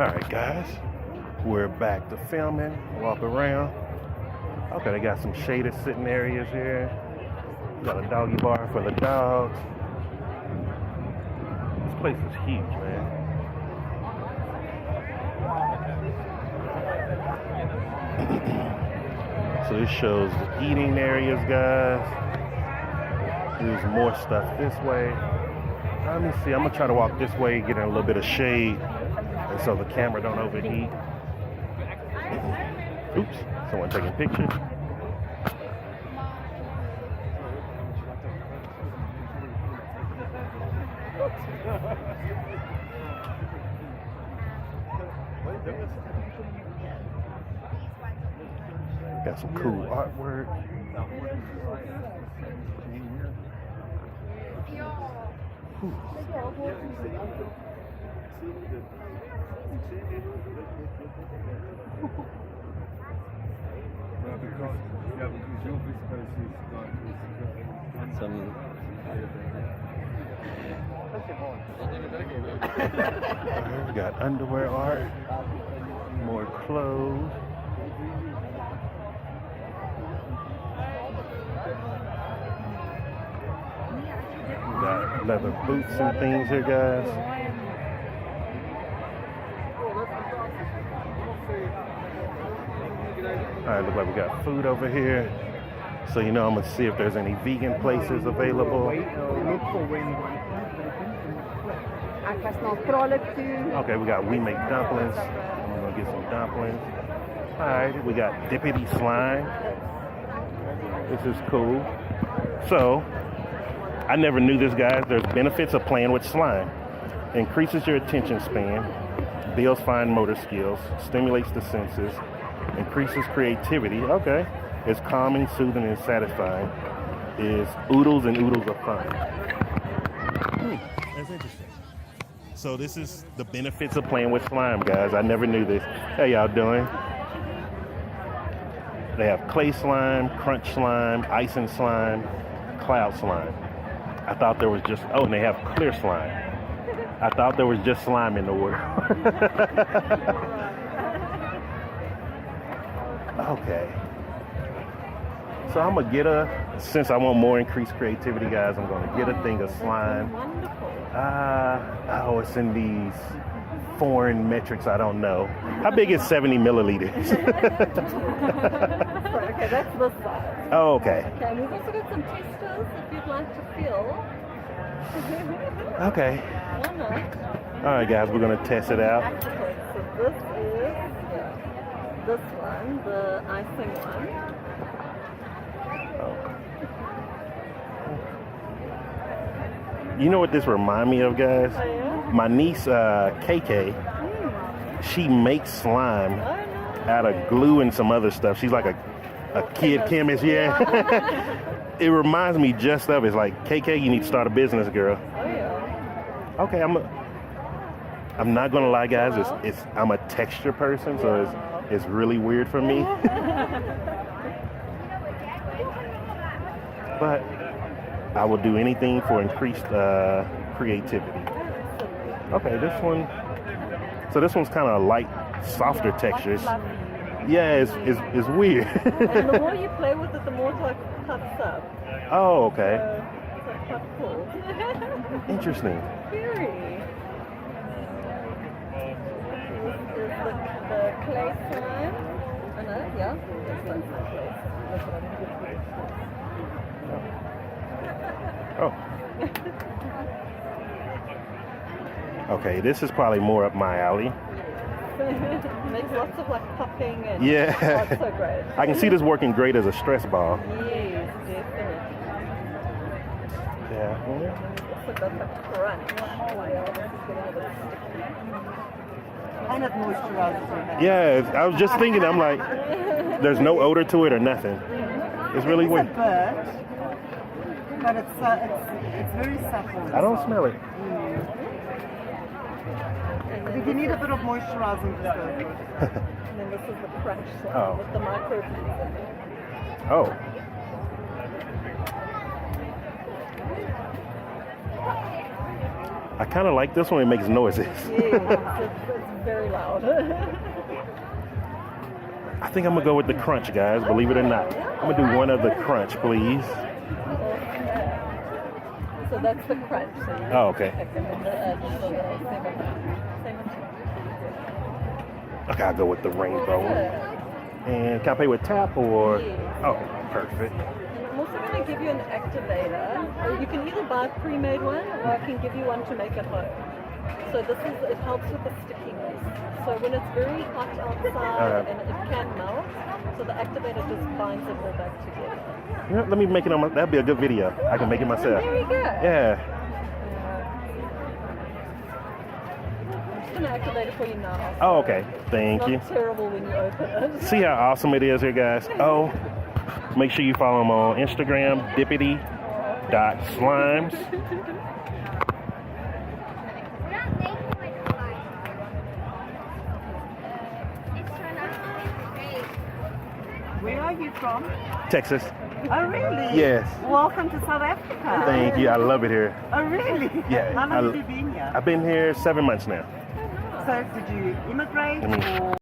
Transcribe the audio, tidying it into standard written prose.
Alright guys, we're back to filming, walk around. Okay, they got some shaded sitting areas here. Got a doggy bar for the dogs. This place is huge, man. So this shows the eating areas, guys. There's more stuff this way. Let me see, I'm gonna try to walk this way, get in a little bit of shade, and so the camera don't overheat. Oops, someone taking pictures. Got some cool artwork. We got underwear art, more clothes. We got leather boots and things here, guys. Alright, look like we got food over here. So you know I'm gonna see if there's any vegan places available. Okay, we got We Make Dumplings. I'm gonna get some dumplings. Alright, we got Dippity Slime. This is cool. So, I never knew this, guys. There's benefits of playing with slime. Increases your attention span, builds fine motor skills, stimulates the senses, increases creativity. Okay. It's calming, soothing, and satisfying. Is oodles and oodles of fun. That's interesting. So this is the benefits of playing with slime, guys. I never knew this. How y'all doing? They have clay slime, crunch slime, icing slime, cloud slime. I thought there was just, oh, and they have clear slime. I thought there was just slime in the world. Okay. So I'm gonna get since I want more increased creativity, guys, I'm gonna get a thing of slime. Oh, it's in these foreign metrics, I don't know. How big is 70 milliliters? Okay, that's this side. Oh, okay. Okay, and we've also got some testers if you'd like to feel. Okay. All right, guys, we're gonna test it out. Okay, so this is this one, the icing one. You know what this remind me of, guys? Oh, yeah? My niece, KK, she makes slime out of glue and some other stuff. She's like a kid chemist, yeah. It reminds me just of it. It's like, KK, you need to start a business, girl. Oh, yeah. Okay, I'm not gonna lie, guys. I'm a texture person, so it's really weird for me. But I will do anything for increased creativity. Okay, this one. So this one's kind of light, softer textures. Yeah, it's weird. And the more you play with it, the more it like puffs up. Oh, okay. It's like quite cool. Interesting. Very. This is the clay slime. Oh no, yeah. This one's the clay. That's what I'm Oh. Okay, this is probably more up my alley. Makes lots of like popping and yeah. Oh, it's so great. I can see this working great as a stress ball. Yes, definitely. Yeah. Also got the crunch. Kind of moisturizes your hands. Yeah, I was just thinking, I'm like, there's no odor to it or nothing. It's really It's a weird. bit, but it's very subtle. I don't smell it. If you need a bit of moisturizing, just go for it. And then this is the crunch slime Oh. with the microbeads in it. Oh. I kind of like this one. It makes noises. Yeah, it's very loud. I think I'm gonna go with the crunch, guys. Believe it or not, I'm gonna do one of the crunch, please. So that's the crunch. So you Oh, okay. pick them in the edge, so they'll same. Okay, I'll go with the rainbow. And can I pay with tap or? Yes. Okay, perfect. And I'm also going to give you an activator. Or you can either buy a pre-made one, or I can give you one to make at home. So it helps with the stickiness. So when it's very hot outside and it can melt, so the activator just binds it all back together. You know, let me make it on my. That'd be a good video. I can make it myself. There we go. Yeah. I'm just going to activate it for you now. Oh, okay. Thank It's you. not terrible when you open it. See how awesome it is here, guys. Oh, make sure you follow them on Instagram, dippity.slimes. Where are you from? Texas. Oh, really? Yes. Welcome to South Africa. Thank you. I love it here. Oh, really? Yeah, How I- long have you been here? I've been here 7 months now. So, did you immigrate I mean- or?